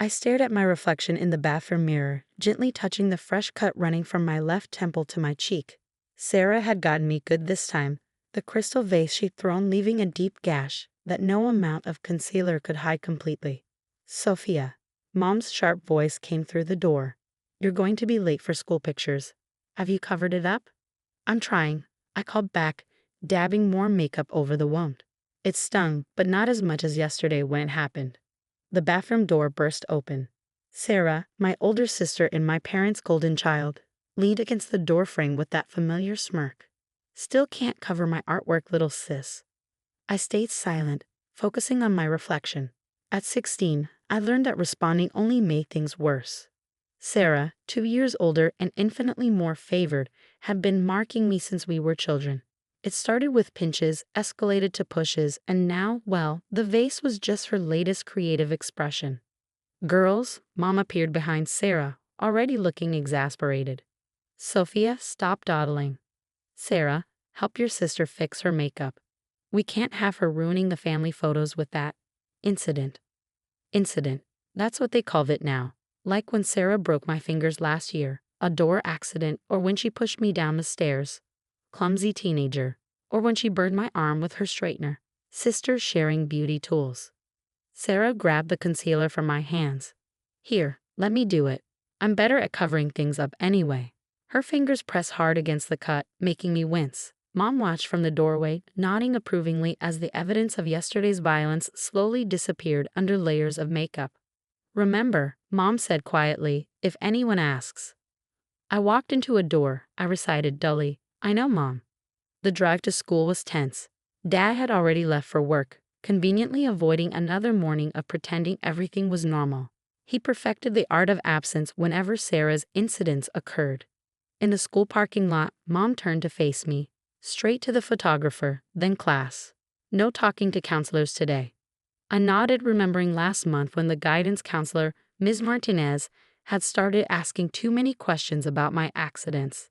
I stared at my reflection in the bathroom mirror, gently touching the fresh cut running from my left temple to my cheek. Sarah had gotten me good this time, the crystal vase she'd thrown leaving a deep gash that no amount of concealer could hide completely. Sophia. Mom's sharp voice came through the door. You're going to be late for school pictures. Have you covered it up? I'm trying, I called back, dabbing more makeup over the wound. It stung, but not as much as yesterday when it happened. The bathroom door burst open. Sarah, my older sister and my parents' golden child, leaned against the doorframe with that familiar smirk. Still can't cover my artwork, little sis. I stayed silent, focusing on my reflection. At 16, I learned that responding only made things worse. Sarah, 2 years older and infinitely more favored, had been marking me since we were children. It started with pinches, escalated to pushes, and now, well, the vase was just her latest creative expression. Girls, Mom appeared behind Sarah, already looking exasperated. Sophia, stop dawdling. Sarah, help your sister fix her makeup. We can't have her ruining the family photos with that incident. Incident. That's what they call it now. Like when Sarah broke my fingers last year, a door accident, or when she pushed me down the stairs. Clumsy teenager. Or when she burned my arm with her straightener. Sisters sharing beauty tools. Sarah grabbed the concealer from my hands. Here, let me do it. I'm better at covering things up anyway. Her fingers pressed hard against the cut, making me wince. Mom watched from the doorway, nodding approvingly as the evidence of yesterday's violence slowly disappeared under layers of makeup. Remember, Mom said quietly, if anyone asks. I walked into a door, I recited dully, I know, Mom. The drive to school was tense. Dad had already left for work, conveniently avoiding another morning of pretending everything was normal. He perfected the art of absence whenever Sarah's incidents occurred. In the school parking lot, Mom turned to face me, straight to the photographer, then class. No talking to counselors today. I nodded, remembering last month when the guidance counselor, Ms. Martinez, had started asking too many questions about my accidents.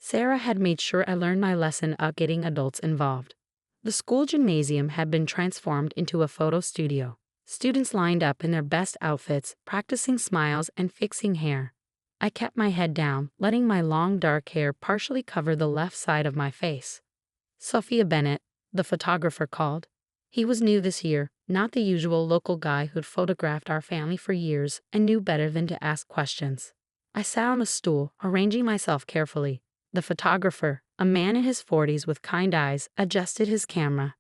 Sarah had made sure I learned my lesson of getting adults involved. The school gymnasium had been transformed into a photo studio. Students lined up in their best outfits, practicing smiles and fixing hair. I kept my head down, letting my long dark hair partially cover the left side of my face. Sophia Bennett, the photographer, called. He was new this year, not the usual local guy who'd photographed our family for years and knew better than to ask questions. I sat on a stool, arranging myself carefully. The photographer, a man in his 40s with kind eyes, adjusted his camera.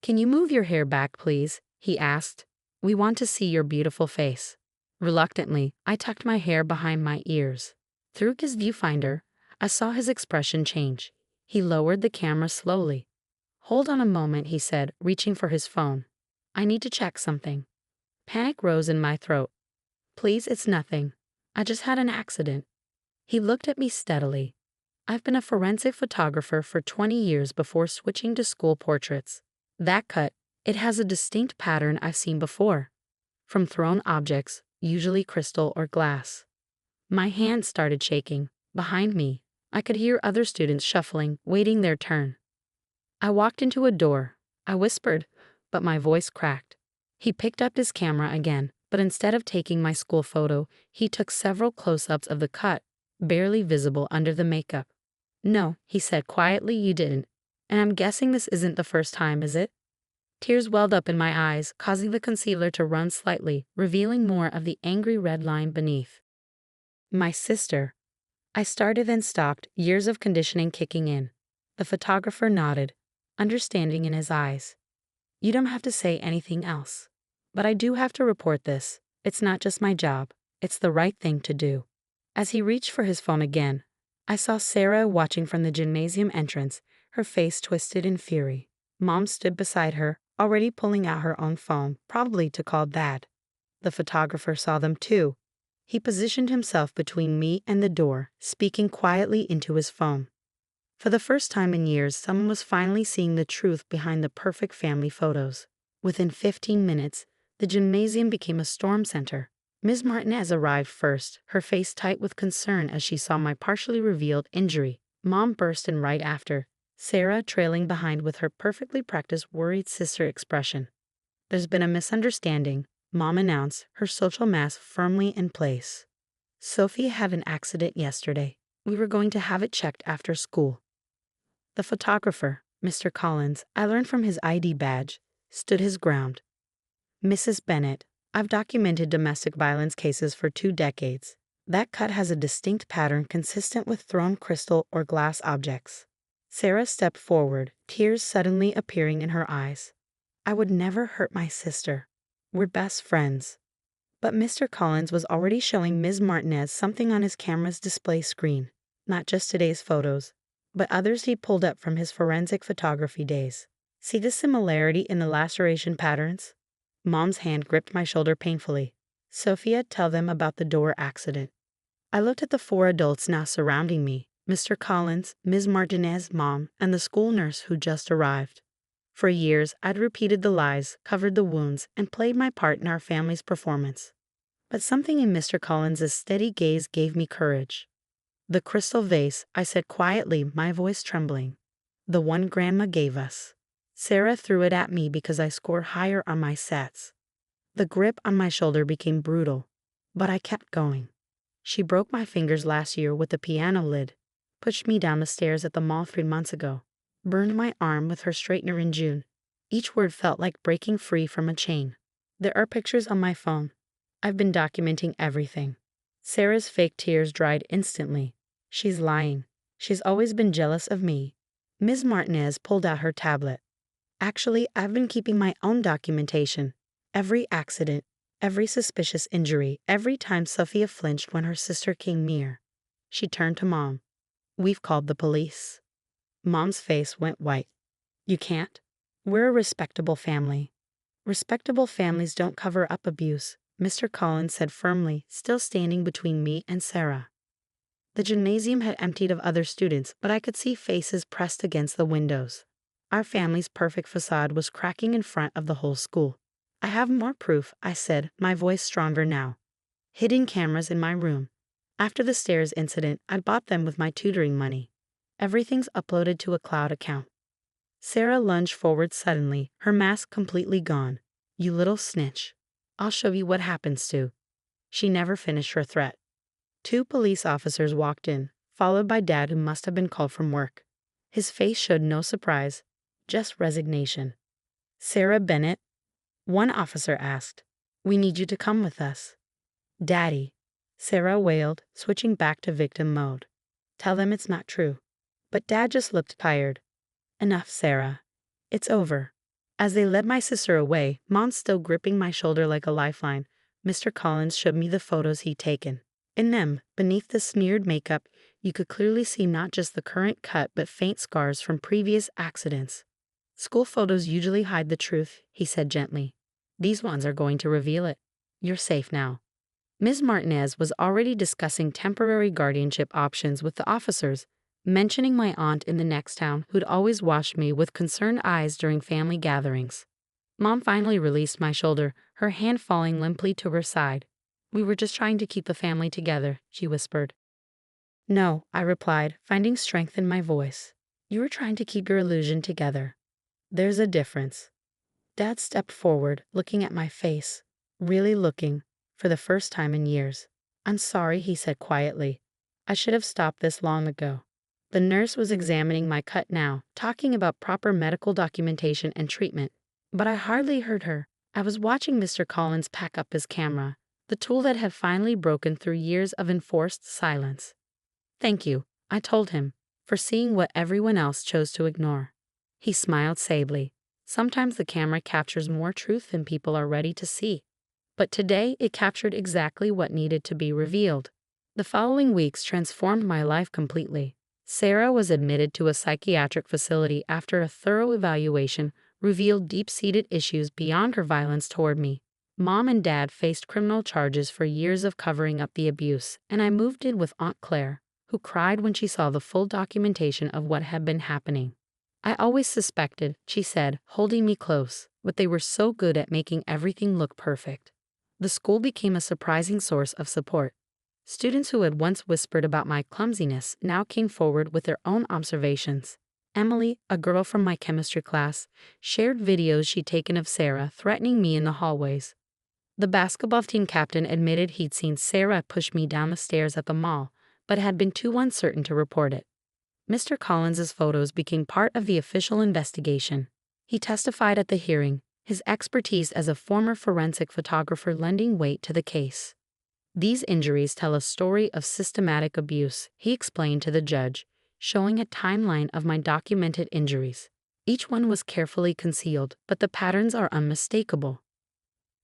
Can you move your hair back, please? He asked. We want to see your beautiful face. Reluctantly, I tucked my hair behind my ears. Through his viewfinder, I saw his expression change. He lowered the camera slowly. Hold on a moment, he said, reaching for his phone. I need to check something. Panic rose in my throat. Please, it's nothing. I just had an accident. He looked at me steadily. I've been a forensic photographer for 20 years before switching to school portraits. That cut, it has a distinct pattern I've seen before. From thrown objects, usually crystal or glass. My hands started shaking. Behind me, I could hear other students shuffling, waiting their turn. I walked into a door. I whispered, but my voice cracked. He picked up his camera again, but instead of taking my school photo, he took several close-ups of the cut, barely visible under the makeup. No, he said quietly, you didn't. And I'm guessing this isn't the first time, is it? Tears welled up in my eyes, causing the concealer to run slightly, revealing more of the angry red line beneath. My sister. I started then stopped, years of conditioning kicking in. The photographer nodded, understanding in his eyes. You don't have to say anything else. But I do have to report this. It's not just my job. It's the right thing to do. As he reached for his phone again, I saw Sarah watching from the gymnasium entrance, her face twisted in fury. Mom stood beside her, already pulling out her own phone, probably to call Dad. The photographer saw them too. He positioned himself between me and the door, speaking quietly into his phone. For the first time in years, someone was finally seeing the truth behind the perfect family photos. Within 15 minutes, the gymnasium became a storm center. Ms. Martinez arrived first, her face tight with concern as she saw my partially revealed injury. Mom burst in right after, Sarah trailing behind with her perfectly practiced worried sister expression. There's been a misunderstanding, Mom announced, her social mask firmly in place. Sophie had an accident yesterday. We were going to have it checked after school. The photographer, Mr. Collins, I learned from his ID badge, stood his ground. Mrs. Bennett, I've documented domestic violence cases for 2 decades. That cut has a distinct pattern consistent with thrown crystal or glass objects. Sarah stepped forward, tears suddenly appearing in her eyes. I would never hurt my sister. We're best friends. But Mr. Collins was already showing Ms. Martinez something on his camera's display screen. Not just today's photos, but others he pulled up from his forensic photography days. See the similarity in the laceration patterns? Mom's hand gripped my shoulder painfully. Sophia, tell them about the door accident. I looked at the 4 adults now surrounding me, Mr. Collins, Ms. Martinez, Mom, and the school nurse who just arrived. For years, I'd repeated the lies, covered the wounds, and played my part in our family's performance. But something in Mr. Collins's steady gaze gave me courage. The crystal vase, I said quietly, my voice trembling. The one Grandma gave us. Sarah threw it at me because I scored higher on my sets. The grip on my shoulder became brutal, but I kept going. She broke my fingers last year with the piano lid, pushed me down the stairs at the mall 3 months ago, burned my arm with her straightener in June. Each word felt like breaking free from a chain. There are pictures on my phone. I've been documenting everything. Sarah's fake tears dried instantly. She's lying. She's always been jealous of me. Ms. Martinez pulled out her tablet. Actually, I've been keeping my own documentation. Every accident, every suspicious injury, every time Sophia flinched when her sister came near. She turned to Mom. We've called the police. Mom's face went white. You can't. We're a respectable family. Respectable families don't cover up abuse, Mr. Collins said firmly, still standing between me and Sarah. The gymnasium had emptied of other students, but I could see faces pressed against the windows. Our family's perfect facade was cracking in front of the whole school. I have more proof, I said, my voice stronger now. Hidden cameras in my room. After the stairs incident, I bought them with my tutoring money. Everything's uploaded to a cloud account. Sarah lunged forward suddenly, her mask completely gone. You little snitch. I'll show you what happens to. She never finished her threat. 2 police officers walked in, followed by Dad, who must have been called from work. His face showed no surprise, just resignation. Sarah Bennett? One officer asked. We need you to come with us. Daddy, Sarah wailed, switching back to victim mode. Tell them it's not true. But Dad just looked tired. Enough, Sarah. It's over. As they led my sister away, Mom still gripping my shoulder like a lifeline, Mr. Collins showed me the photos he'd taken. In them, beneath the smeared makeup, you could clearly see not just the current cut but faint scars from previous accidents. School photos usually hide the truth, he said gently. These ones are going to reveal it. You're safe now. Ms. Martinez was already discussing temporary guardianship options with the officers, mentioning my aunt in the next town who'd always watched me with concerned eyes during family gatherings. Mom finally released my shoulder, her hand falling limply to her side. We were just trying to keep the family together, she whispered. No, I replied, finding strength in my voice. You were trying to keep your illusion together. There's a difference. Dad stepped forward, looking at my face, really looking, for the first time in years. I'm sorry, he said quietly. I should have stopped this long ago. The nurse was examining my cut now, talking about proper medical documentation and treatment. But I hardly heard her. I was watching Mr. Collins pack up his camera, the tool that had finally broken through years of enforced silence. Thank you, I told him, for seeing what everyone else chose to ignore. He smiled sadly. Sometimes the camera captures more truth than people are ready to see. But today it captured exactly what needed to be revealed. The following weeks transformed my life completely. Sarah was admitted to a psychiatric facility after a thorough evaluation revealed deep-seated issues beyond her violence toward me. Mom and Dad faced criminal charges for years of covering up the abuse, and I moved in with Aunt Claire, who cried when she saw the full documentation of what had been happening. I always suspected, she said, holding me close, but they were so good at making everything look perfect. The school became a surprising source of support. Students who had once whispered about my clumsiness now came forward with their own observations. Emily, a girl from my chemistry class, shared videos she'd taken of Sarah threatening me in the hallways. The basketball team captain admitted he'd seen Sarah push me down the stairs at the mall, but had been too uncertain to report it. Mr. Collins's photos became part of the official investigation. He testified at the hearing, his expertise as a former forensic photographer lending weight to the case. These injuries tell a story of systematic abuse, he explained to the judge, showing a timeline of my documented injuries. Each one was carefully concealed, but the patterns are unmistakable.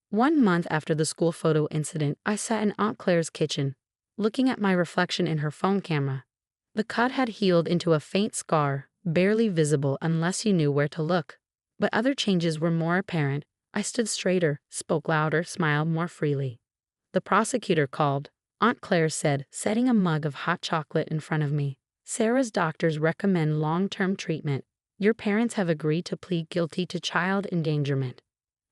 1 month after the school photo incident, I sat in Aunt Claire's kitchen, looking at my reflection in her phone camera. The cut had healed into a faint scar, barely visible unless you knew where to look. But other changes were more apparent. I stood straighter, spoke louder, smiled more freely. The prosecutor called. Aunt Claire said, setting a mug of hot chocolate in front of me. Sarah's doctors recommend long-term treatment. Your parents have agreed to plead guilty to child endangerment.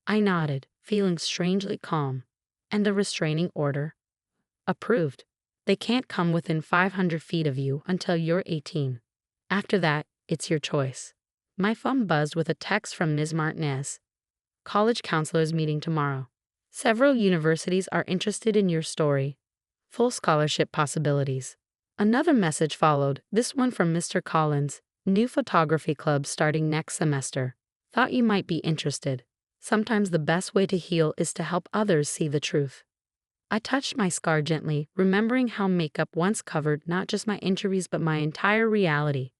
I nodded, feeling strangely calm. And the restraining order? Approved. They can't come within 500 feet of you until you're 18. After that, it's your choice. My phone buzzed with a text from Ms. Martinez. College counselors meeting tomorrow. Several universities are interested in your story. Full scholarship possibilities. Another message followed, this one from Mr. Collins. New photography club starting next semester. Thought you might be interested. Sometimes the best way to heal is to help others see the truth. I touched my scar gently, remembering how makeup once covered not just my injuries but my entire reality.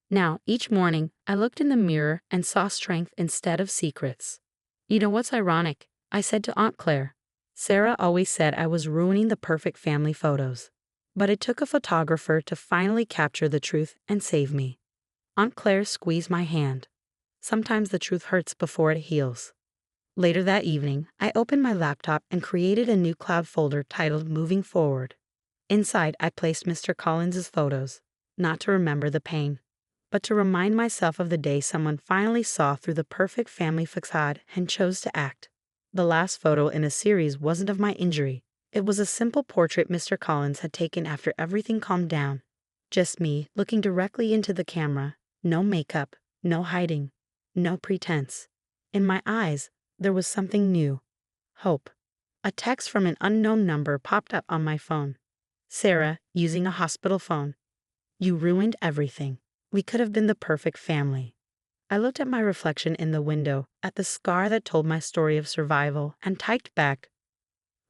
Now, each morning, I looked in the mirror and saw strength instead of secrets. You know what's ironic? I said to Aunt Claire. Sarah always said I was ruining the perfect family photos. But it took a photographer to finally capture the truth and save me. Aunt Claire squeezed my hand. Sometimes the truth hurts before it heals. Later that evening, I opened my laptop and created a new cloud folder titled Moving Forward. Inside, I placed Mr. Collins's photos, not to remember the pain, but to remind myself of the day someone finally saw through the perfect family facade and chose to act. The last photo in a series wasn't of my injury. It was a simple portrait Mr. Collins had taken after everything calmed down. Just me, looking directly into the camera. No makeup, no hiding, no pretense. In my eyes, there was something new. Hope. A text from an unknown number popped up on my phone. Sarah, using a hospital phone. You ruined everything. We could have been the perfect family. I looked at my reflection in the window, at the scar that told my story of survival, and typed back,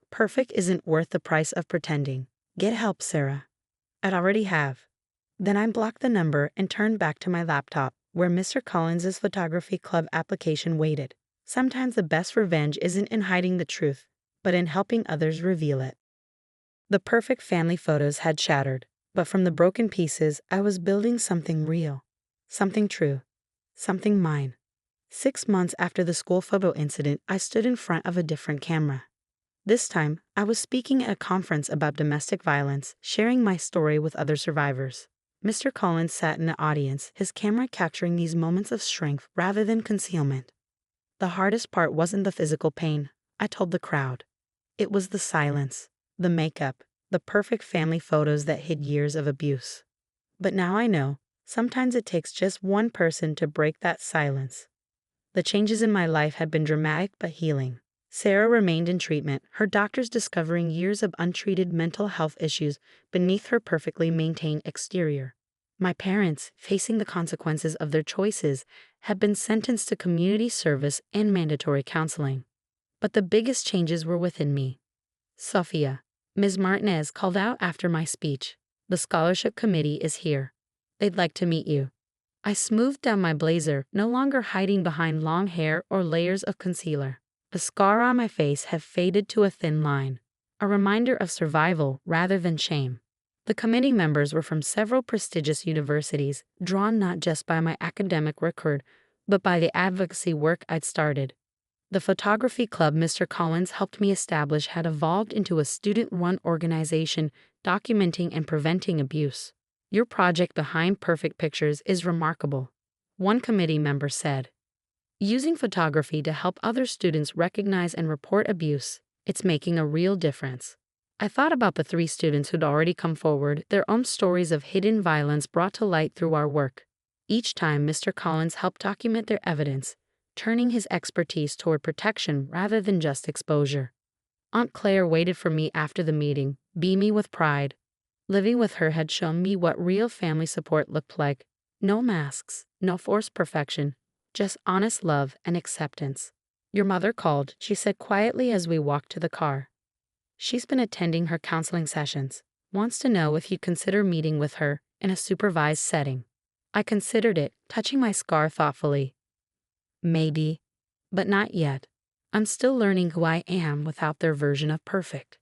perfect isn't worth the price of pretending. Get help, Sarah. I'd already have. Then I blocked the number and turned back to my laptop, where Mr. Collins's photography club application waited. Sometimes the best revenge isn't in hiding the truth, but in helping others reveal it. The perfect family photos had shattered, but from the broken pieces, I was building something real, something true, something mine. 6 months after the school photo incident, I stood in front of a different camera. This time, I was speaking at a conference about domestic violence, sharing my story with other survivors. Mr. Collins sat in the audience, his camera capturing these moments of strength rather than concealment. The hardest part wasn't the physical pain, I told the crowd. It was the silence, the makeup, the perfect family photos that hid years of abuse. But now I know, sometimes it takes just one person to break that silence. The changes in my life had been dramatic but healing. Sarah remained in treatment, her doctors discovering years of untreated mental health issues beneath her perfectly maintained exterior. My parents, facing the consequences of their choices, had been sentenced to community service and mandatory counseling. But the biggest changes were within me. Sophia, Ms. Martinez called out after my speech. The scholarship committee is here. They'd like to meet you. I smoothed down my blazer, no longer hiding behind long hair or layers of concealer. The scar on my face had faded to a thin line, a reminder of survival rather than shame. The committee members were from several prestigious universities, drawn not just by my academic record, but by the advocacy work I'd started. The photography club Mr. Collins helped me establish had evolved into a student-run organization documenting and preventing abuse. Your project behind Perfect Pictures is remarkable, one committee member said. Using photography to help other students recognize and report abuse, it's making a real difference. I thought about the 3 students who'd already come forward, their own stories of hidden violence brought to light through our work. Each time Mr. Collins helped document their evidence, turning his expertise toward protection rather than just exposure. Aunt Claire waited for me after the meeting, beaming with pride. Living with her had shown me what real family support looked like. No masks, no forced perfection, just honest love and acceptance. "Your mother called," she said quietly as we walked to the car. "She's been attending her counseling sessions. Wants to know if you'd consider meeting with her in a supervised setting." I considered it, touching my scar thoughtfully. "Maybe, but not yet. I'm still learning who I am without their version of perfect."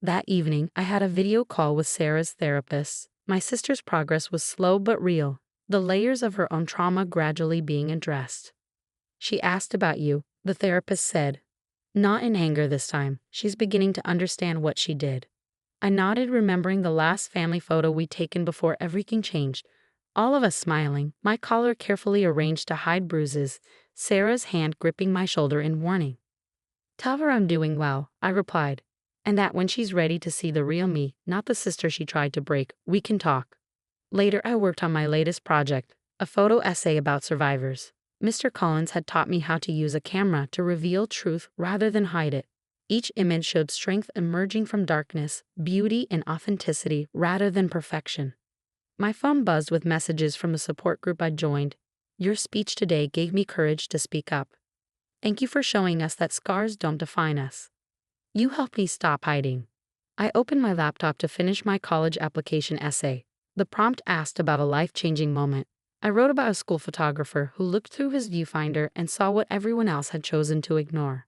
That evening, I had a video call with Sarah's therapist. My sister's progress was slow but real, the layers of her own trauma gradually being addressed. "She asked about you," the therapist said. Not in anger this time. She's beginning to understand what she did. I nodded, remembering the last family photo we'd taken before everything changed. All of us smiling, my collar carefully arranged to hide bruises, Sarah's hand gripping my shoulder in warning. "Tell her I'm doing well," I replied, "and that when she's ready to see the real me, not the sister she tried to break, we can talk." Later, I worked on my latest project, a photo essay about survivors. Mr. Collins had taught me how to use a camera to reveal truth rather than hide it. Each image showed strength emerging from darkness, beauty and authenticity rather than perfection. My phone buzzed with messages from the support group I joined. "Your speech today gave me courage to speak up. Thank you for showing us that scars don't define us. You helped me stop hiding." I opened my laptop to finish my college application essay. The prompt asked about a life-changing moment. I wrote about a school photographer who looked through his viewfinder and saw what everyone else had chosen to ignore.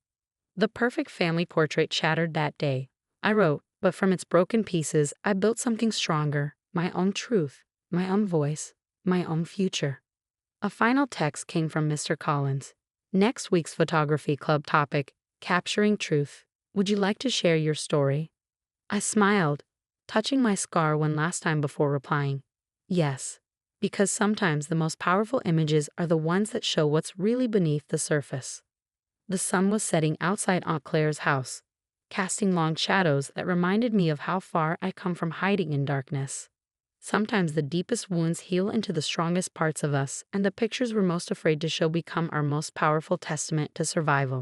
"The perfect family portrait shattered that day," I wrote, "but from its broken pieces, I built something stronger, my own truth, my own voice, my own future." A final text came from Mr. Collins. "Next week's photography club topic, capturing truth. Would you like to share your story?" I smiled, touching my scar one last time before replying, "Yes," because sometimes the most powerful images are the ones that show what's really beneath the surface. The sun was setting outside Aunt Claire's house, casting long shadows that reminded me of how far I come from hiding in darkness. Sometimes the deepest wounds heal into the strongest parts of us, and the pictures we're most afraid to show become our most powerful testament to survival.